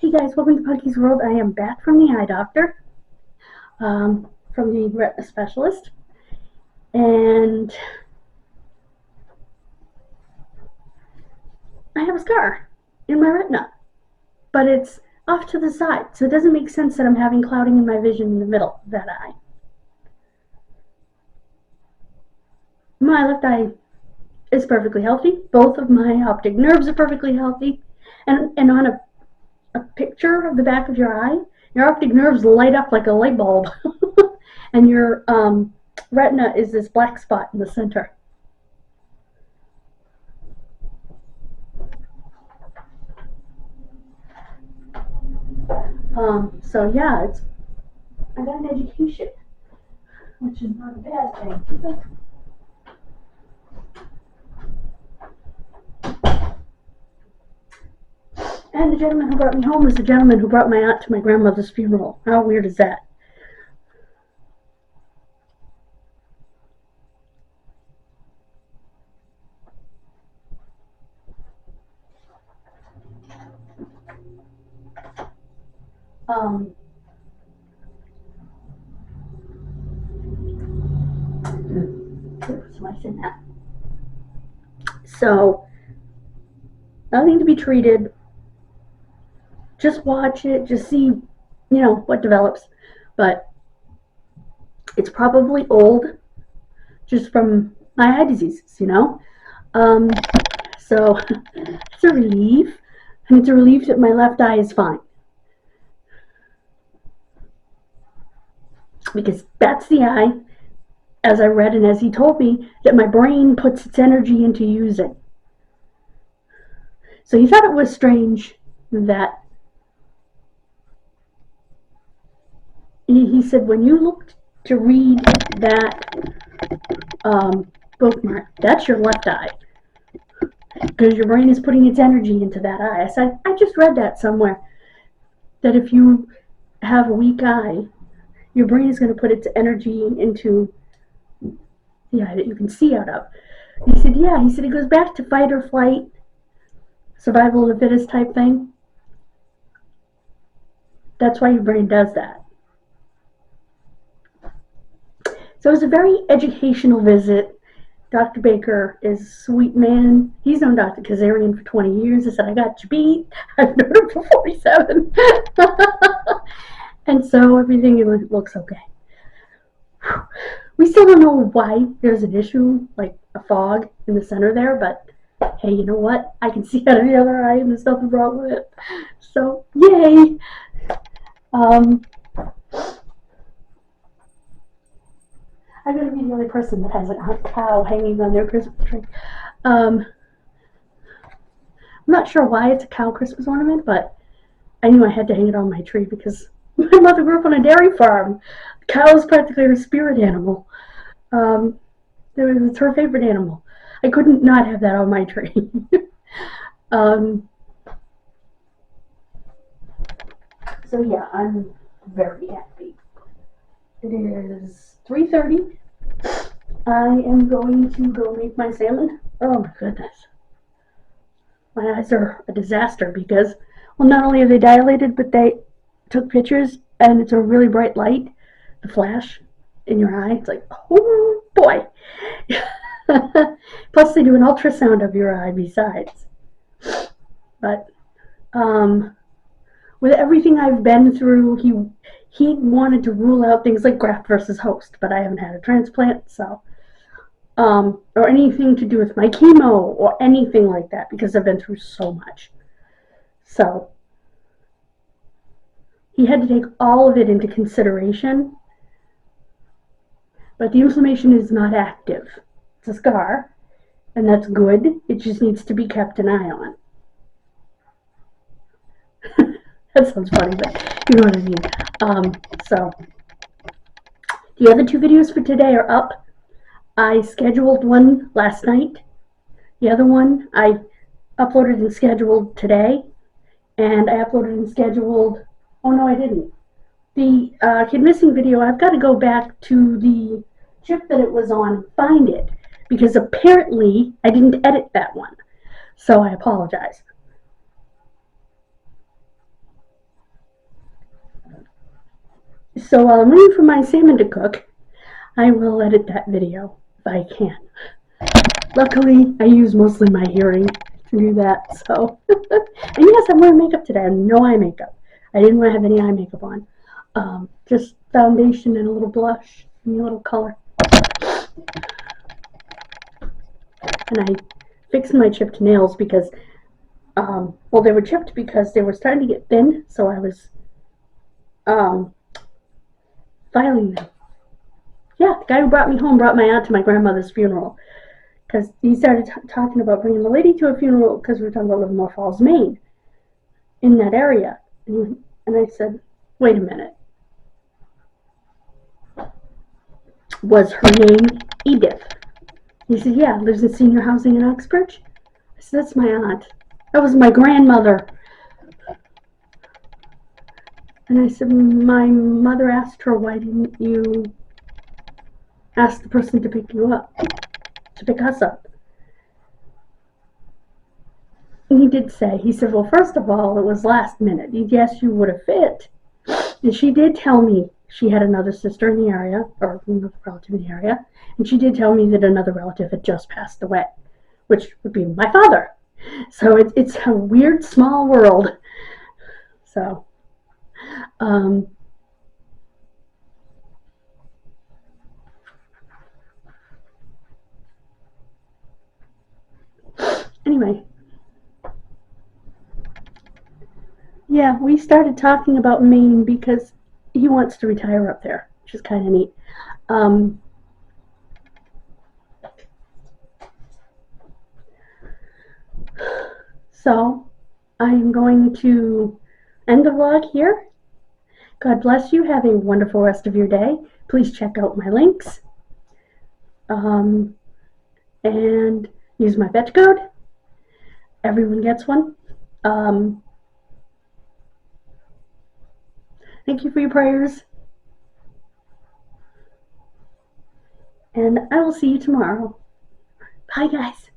Hey guys, welcome to Puggy's World. I am back from the eye doctor, from the retina specialist, and I have a scar in my retina, but it's off to the side, so it doesn't make sense that I'm having clouding in my vision in the middle of that eye. My left eye is perfectly healthy. Both of my optic nerves are perfectly healthy, and on a picture of the back of your eye, your optic nerves light up like a light bulb, and your retina is this black spot in the center. So yeah, I got an education, which is not a bad thing. And the gentleman who brought me home was the gentleman who brought my aunt to my grandmother's funeral. How weird is that? So, nothing to be treated. Just watch it, just see, what develops. But it's probably old, just from my eye diseases, So it's a relief, and it's a relief that my left eye is fine. Because that's the eye, as I read and as he told me, that my brain puts its energy into using. So he thought it was strange that he said, when you look to read that bookmark, that's your left eye, because your brain is putting its energy into that eye. I said, I just read that somewhere, that if you have a weak eye, your brain is going to put its energy into the eye that you can see out of. He said, yeah. He said it goes back to fight or flight, survival of the fittest type thing. That's why your brain does that. So it was a very educational visit. Dr. Baker is a sweet man. He's known Dr. Kazarian for 20 years. I said, I got you beat. I've known him for 47. And so everything looks okay. We still don't know why there's an issue, like a fog in the center there, but hey, you know what? I can see out of the other eye and there's nothing wrong with it. So, yay! I'm going to be the only person that has a cow hanging on their Christmas tree. I'm not sure why it's a cow Christmas ornament, but I knew I had to hang it on my tree because my mother grew up on a dairy farm. The cow is practically her spirit animal. It's her favorite animal. I couldn't not have that on my tree. So yeah, I'm very happy. It is 3:30. I am going to go make my salmon. Oh my goodness. My eyes are a disaster because, well, not only are they dilated, but they took pictures and it's a really bright light, the flash in your eye. It's like, oh boy. Plus they do an ultrasound of your eye besides. But with everything I've been through, he wanted to rule out things like graft versus host, but I haven't had a transplant, so or anything to do with my chemo or anything like that, because I've been through so much. So he had to take all of it into consideration, but the inflammation is not active. It's a scar, and that's good. It just needs to be kept an eye on. That sounds funny, but you know what I mean. So the other two videos for today are up. I scheduled one last night. The other one I uploaded and scheduled today. And I uploaded and scheduled, oh no I didn't. The Kid Missing video, I've got to go back to the chip that it was on and find it. Because apparently I didn't edit that one. So I apologize. So while I'm waiting for my salmon to cook, I will edit that video if I can. Luckily, I use mostly my hearing to do that, so. And yes, I'm wearing makeup today. I have no eye makeup. I didn't want to have any eye makeup on. Just foundation and a little blush and a little color. And I fixed my chipped nails because, well, they were chipped because they were starting to get thin, so I was filing them. Yeah, the guy who brought me home brought my aunt to my grandmother's funeral because he started talking about bringing the lady to a funeral because we were talking about Livermore Falls, Maine, in that area. And I said, wait a minute. Was her name Edith? He said, yeah, lives in senior housing in Uxbridge. I said, that's my aunt. That was my grandmother. And I said, my mother asked her, why didn't you ask the person to pick you up, to pick us up? And he did say, he said, well, first of all, it was last minute. Yes, you would have fit. And she did tell me she had another sister in the area, or another relative in the area, and she did tell me that another relative had just passed away, which would be my father. So it's a weird small world. So, anyway, yeah, we started talking about Maine because he wants to retire up there, which is kind of neat. So I'm going to end the vlog here. God bless you. Have a wonderful rest of your day. Please check out my links. And use my fetch code. Everyone gets one. Thank you for your prayers. And I will see you tomorrow. Bye, guys.